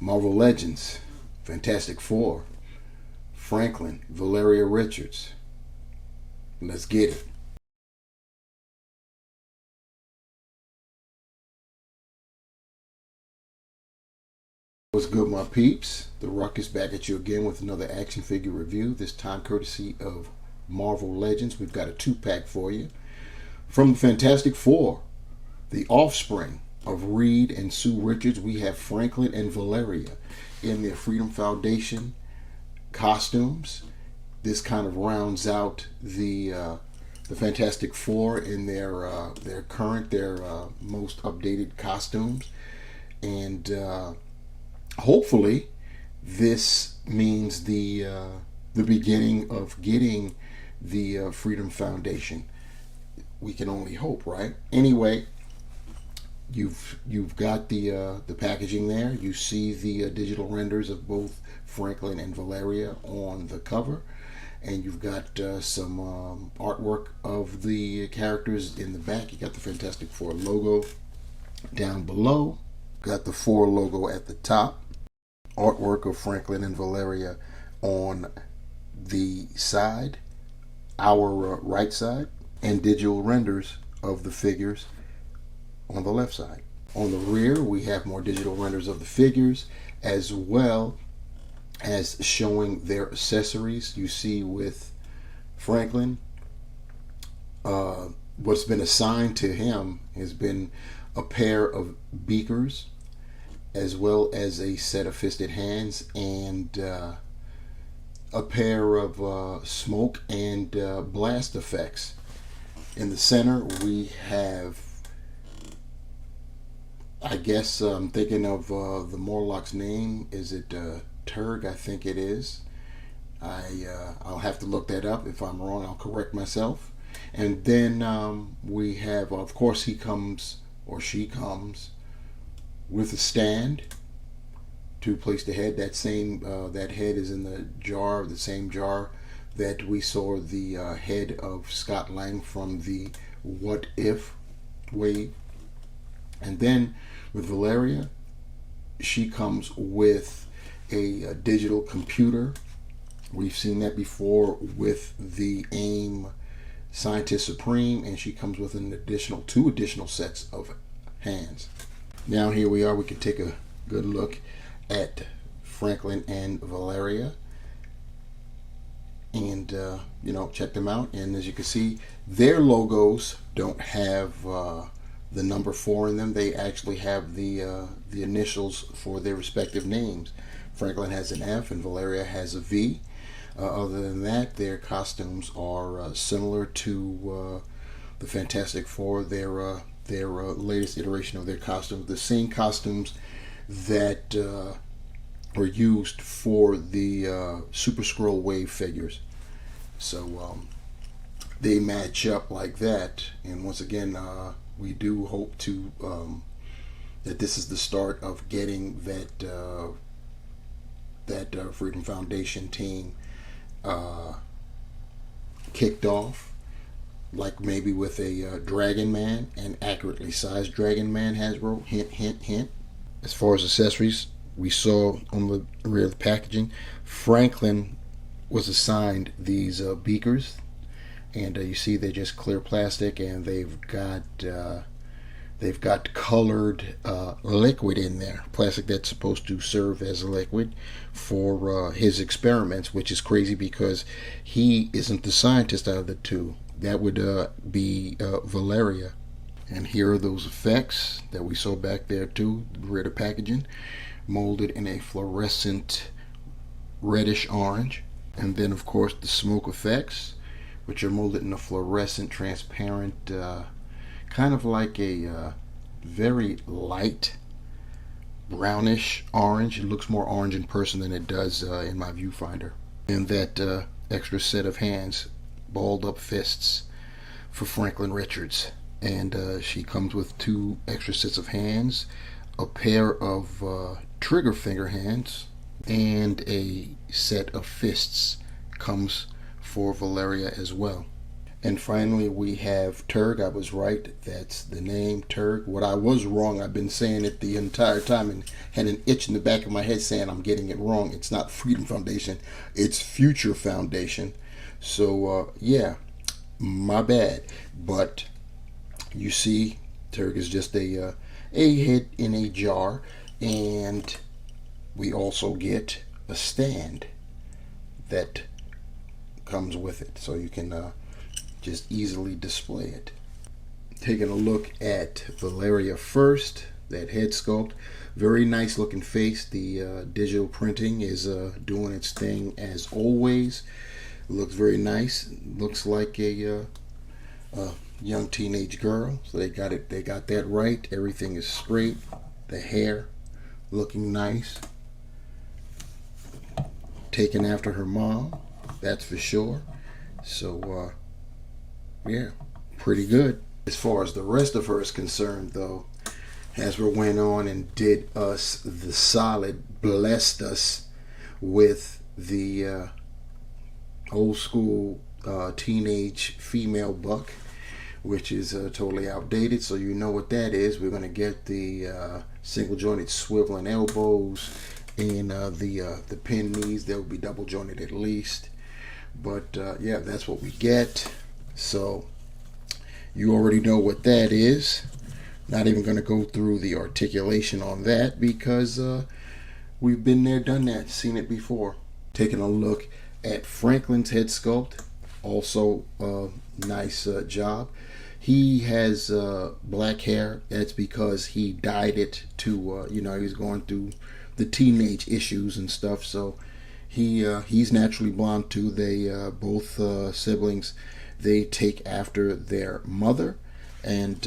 Marvel Legends, Fantastic Four, Franklin, Valeria Richards. Let's get it. What's good, my peeps? The Ruckus back at you again with another action figure review, this time courtesy of Marvel Legends. We've got a two-pack for you. From the Fantastic Four, the offspring of Reed and Sue Richards, we have Franklin and Valeria in their Freedom Foundation costumes. This kind of rounds out the Fantastic Four in their most updated costumes, and hopefully this means the beginning of getting the Freedom Foundation. We can only hope, right? Anyway, you've got the packaging there. You see the digital renders of both Franklin and Valeria on the cover, and you've got some artwork of the characters in the back. You got the Fantastic Four logo down below. Got the Four logo at the top. Artwork of Franklin and Valeria on the side, our right side, and digital renders of the figures on the left side. On the rear, we have more digital renders of the figures, as well as showing their accessories. You see with Franklin, what's been assigned to him has been a pair of beakers, as well as a set of fisted hands and a pair of smoke and blast effects. In the center, we have, I guess I'm thinking of the Morlock's name. Is it Turg? I think it is. I'll have to look that up. If I'm wrong, I'll correct myself. And then we have, of course, he comes, or she comes, with a stand to place the head. That head is in the jar, the same jar that we saw the head of Scott Lang from the What If wave. And then with Valeria, she comes with a digital computer. We've seen that before with the AIM Scientist Supreme, and she comes with an additional two additional sets of hands. Now here we are. We can take a good look at Franklin and Valeria, and check them out. And as you can see, their logos don't have the number 4 in them. They actually have the initials for their respective names. Franklin has an F and Valeria has a V. Other than that, their costumes are similar to the Fantastic Four. Their latest iteration of their costumes, the same costumes that were used for the Super Skrull Wave figures. So they match up like that. And once again, we do hope to that this is the start of getting that Freedom Foundation team kicked off, like maybe with a Dragon Man, an accurately sized Dragon Man Hasbro. Hint, hint, hint. As far as accessories, we saw on the rear of the packaging, Franklin was assigned these beakers, and you see they're just clear plastic, and they've got colored liquid in there, plastic that's supposed to serve as a liquid for his experiments, which is crazy because he isn't the scientist out of the two. That would be Valeria. And here are those effects that we saw back there too, rear of the packaging, molded in a fluorescent reddish orange. And then of course the smoke effects, which are molded in a fluorescent transparent, kind of like a very light brownish orange. It looks more orange in person than it does in my viewfinder. And that extra set of hands, balled up fists for Franklin Richards. And she comes with 2 extra sets of hands, a pair of trigger finger hands, and a set of fists comes for Valeria as well. And finally, we have Turg. I was right. That's the name, Turg. What I was wrong, I've been saying it the entire time and had an itch in the back of my head saying I'm getting it wrong. It's not Freedom Foundation, it's Future Foundation. So, yeah, my bad. But you see, Turg is just a head in a jar. And we also get a stand that comes with it. So you can just easily display it. Taking a look at Valeria first, that head sculpt, very nice looking face. The digital printing is doing its thing as always. Looks very nice. Looks like a young teenage girl. So they got it. They got that right. Everything is straight. The hair looking nice. Taken after her mom, that's for sure. So yeah, pretty good. As far as the rest of her is concerned, though, Hasbro went on and did us the solid, blessed us with the old school teenage female buck, which is totally outdated. So you know what that is. We're going to get the single jointed swiveling elbows and the pin knees. They'll be double jointed at least. But yeah, that's what we get. So you already know what that is. Not even going to go through the articulation on that because we've been there, done that, seen it before. Taking a look at Franklin's head sculpt. Also nice job. He has black hair. That's because he dyed it to, he was going through the teenage issues and stuff. So he's naturally blonde too. They both siblings, they take after their mother, and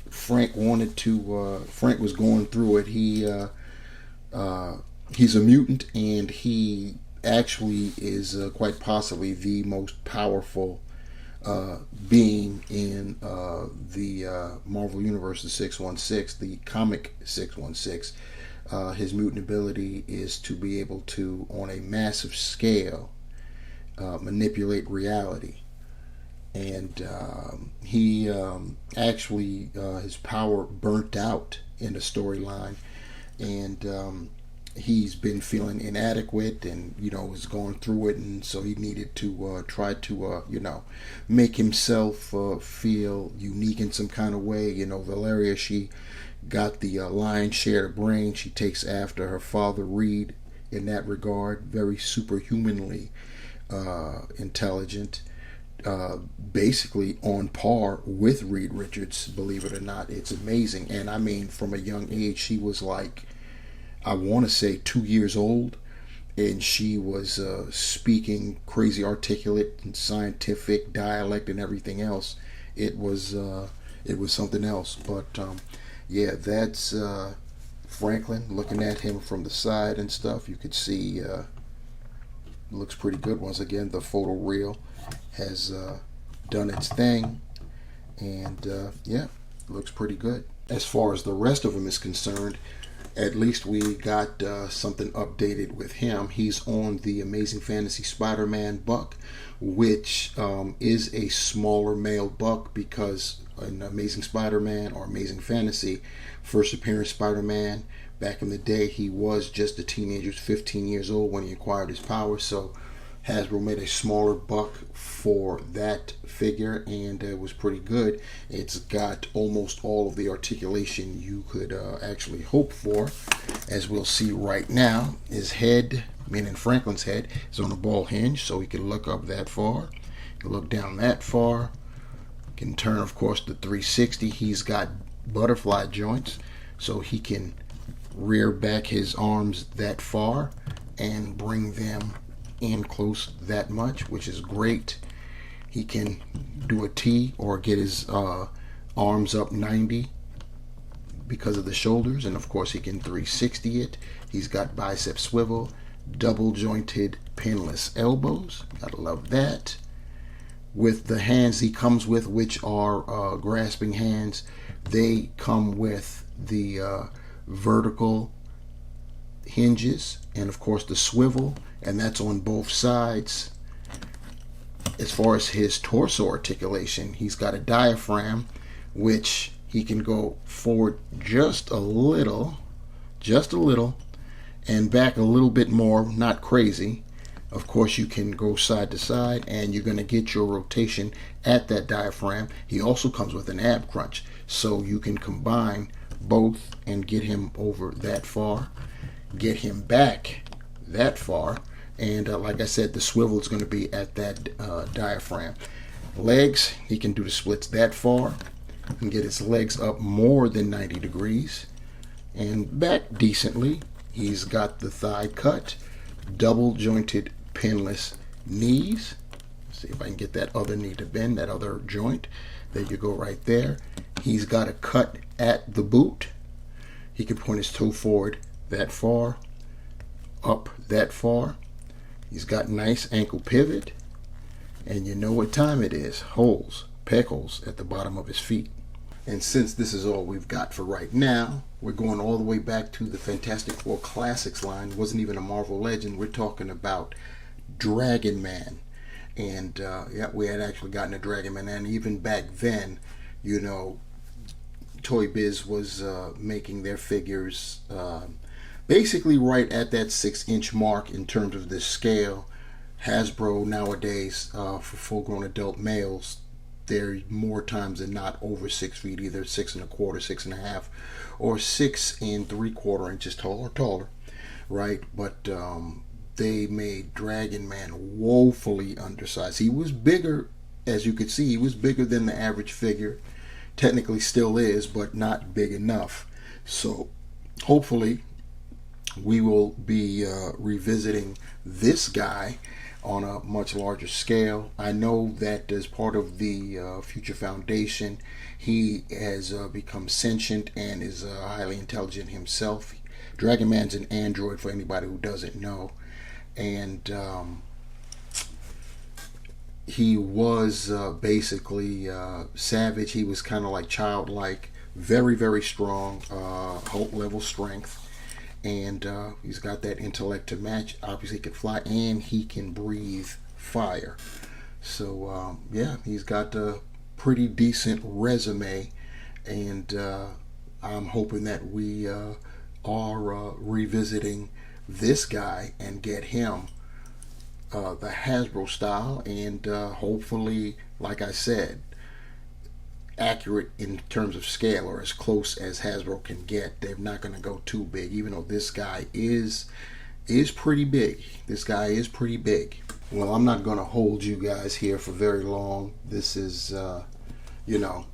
Frank wanted to. Frank was going through it. He's a mutant, and he actually is quite possibly the most powerful being in the Marvel Universe, the 616, the comic 616. His mutant ability is to be able to, on a massive scale, manipulate reality. And he actually, his power burnt out in the storyline. And he's been feeling inadequate and, was going through it. And so he needed to try to, make himself feel unique in some kind of way. Valeria, she got the lion's share of brain. She takes after her father Reed in that regard. Very superhumanly intelligent. Basically on par with Reed Richards, believe it or not. It's amazing. And I mean, from a young age, she was like, I want to say 2 years old, and she was speaking crazy articulate and scientific dialect and everything else. It was something else. But yeah, that's Franklin. Looking at him from the side and stuff, you could see looks pretty good. Once again, the photo reel has done its thing, and yeah, looks pretty good. As far as the rest of them is concerned, at least we got something updated with him. He's on the Amazing Fantasy Spider-Man buck, which is a smaller male buck because in Amazing Spider-Man or Amazing Fantasy, first appearance Spider-Man, back in the day, he was just a teenager, 15 years old when he acquired his power. So Hasbro made a smaller buck for that figure, and it was pretty good. It's got almost all of the articulation you could actually hope for, as we'll see right now. His head, meaning Franklin's head, is on a ball hinge, so he can look up that far, he can look down that far, can turn, of course, to 360. He's got butterfly joints, so he can rear back his arms that far and bring them in close that much, which is great. He can do a T or get his arms up 90 because of the shoulders, and of course he can 360 it. He's got bicep swivel, double jointed pinless elbows, gotta love that. With the hands he comes with, which are grasping hands, they come with the vertical hinges and of course the swivel, and that's on both sides. as far as his torso articulation, he's got a diaphragm, which he can go forward just a little, and back a little bit more, not crazy. Of course, you can go side to side, and you're going to get your rotation at that diaphragm. He also comes with an ab crunch, so you can combine both and get him over that far, get him back that far, and like I said, the swivel is going to be at that diaphragm. Legs, he can do the splits that far and get his legs up more than 90 degrees and back decently. He's got the thigh cut, double jointed pinless knees. Let's see if I can get that other knee to bend, that other joint. There you go, right there. He's got a cut at the boot. He can point his toe forward that far, up that far. He's got nice ankle pivot, and you know what time it is. Holes, peg holes at the bottom of his feet. And since this is all we've got for right now, we're going all the way back to the Fantastic Four Classics line. It wasn't even a Marvel Legend. We're talking about Dragon Man. And yeah, we had actually gotten a Dragon Man. And even back then, you know, Toy Biz was making their figures basically right at that 6-inch mark in terms of the scale. Hasbro nowadays, for full-grown adult males, they're more times than not over 6 feet, either 6 1/4, 6.5, or 6 3/4 inches taller, right? But they made Dragon Man woefully undersized. He was bigger, as you could see, he was bigger than the average figure. Technically still is, but not big enough. So hopefully we will be revisiting this guy on a much larger scale. I know that as part of the Future Foundation, he has become sentient and is highly intelligent himself. Dragon Man's an android, for anybody who doesn't know. And he was basically savage. He was kind of like childlike, very, very strong, Hulk level strength. And he's got that intellect to match. Obviously, he can fly and he can breathe fire. So, yeah, he's got a pretty decent resume. And I'm hoping that we are revisiting this guy and get him the Hasbro style. And hopefully, like I said, accurate in terms of scale, or as close as Hasbro can get. They're not going to go too big, even though this guy is pretty big. This guy is pretty big. Well, I'm not going to hold you guys here for very long. This is you know,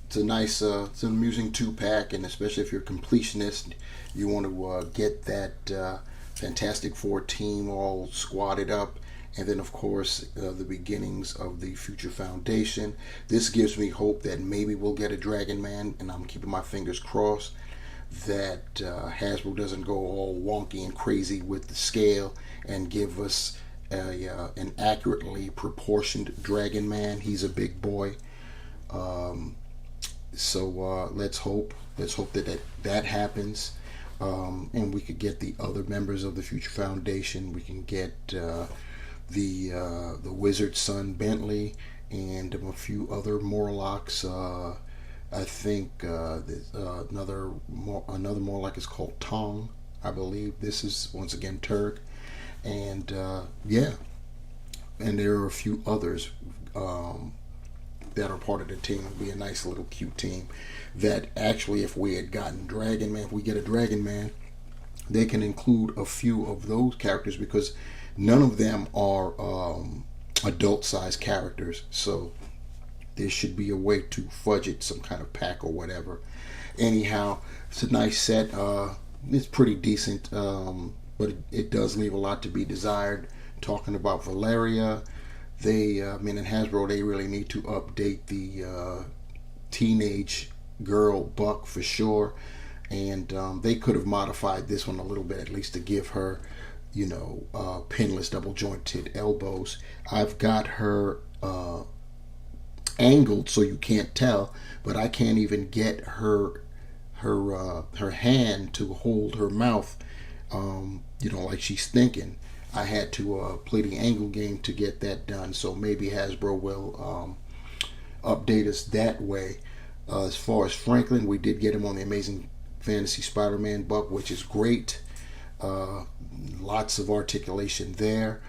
it's a nice it's an amusing 2-pack, and especially if you're a completionist, you want to get that Fantastic Four team all squatted up. And then, of course, the beginnings of the Future Foundation. This gives me hope that maybe we'll get a Dragon Man, and I'm keeping my fingers crossed that Hasbro doesn't go all wonky and crazy with the scale and give us an accurately proportioned Dragon Man. He's a big boy. So let's hope that happens. And we could get the other members of the Future Foundation. We can get the Wizard's son Bentley and a few other Morlocks. I think another Morlock is called Tong, I believe. This is once again Turk, and yeah, and there are a few others that are part of the team. It'll be a nice little cute team. That actually, if we had gotten Dragon Man, if we get a Dragon Man, they can include a few of those characters because none of them are adult-sized characters, so there should be a way to fudge it, some kind of pack or whatever. Anyhow, it's a nice set. It's pretty decent, but it does leave a lot to be desired. Talking about Valeria, in Hasbro, they really need to update the teenage girl Buck for sure, and they could have modified this one a little bit, at least to give her, pinless double jointed elbows. I've got her angled so you can't tell, but I can't even get her hand to hold her mouth, like she's thinking. I had to play the angle game to get that done. So maybe Hasbro will update us that way. As far as Franklin, we did get him on the Amazing Fantasy Spider-Man book, which is great. Lots of articulation there.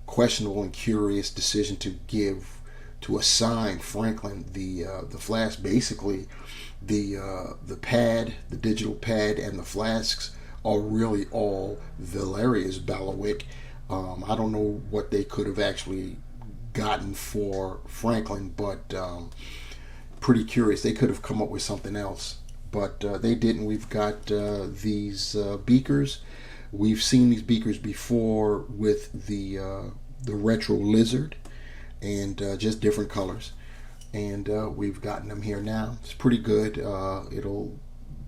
Questionable and curious decision to assign Franklin the flask. Basically, the pad, the digital pad, and the flasks are really all Valeria's bailiwick. I don't know what they could have actually gotten for Franklin, but pretty curious. They could have come up with something else, but they didn't. We've got these beakers. We've seen these beakers before with the retro lizard, and just different colors. And we've gotten them here now. It's pretty good. It'll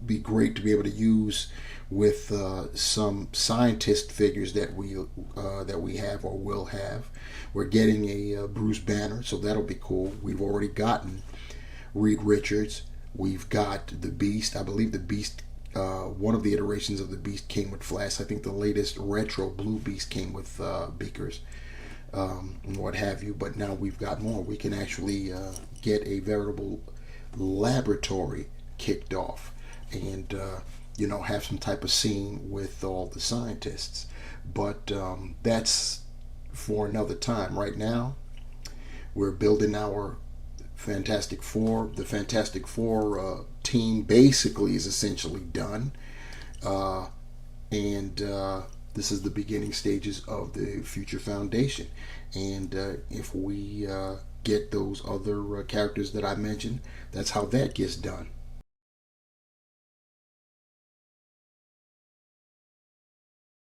be great to be able to use with some scientist figures that we have or will have. We're getting a Bruce Banner, so that'll be cool. We've already gotten Reed Richards. We've got the Beast. I believe the Beast, one of the iterations of the Beast came with flasks. I think the latest retro Blue Beast came with beakers, and what have you. But now we've got more. We can actually get a veritable laboratory kicked off, and have some type of scene with all the scientists. But that's for another time. Right now, we're building our Fantastic Four. The Fantastic Four team basically is essentially done, and this is the beginning stages of the Future Foundation. And if we get those other characters that I mentioned, that's how that gets done.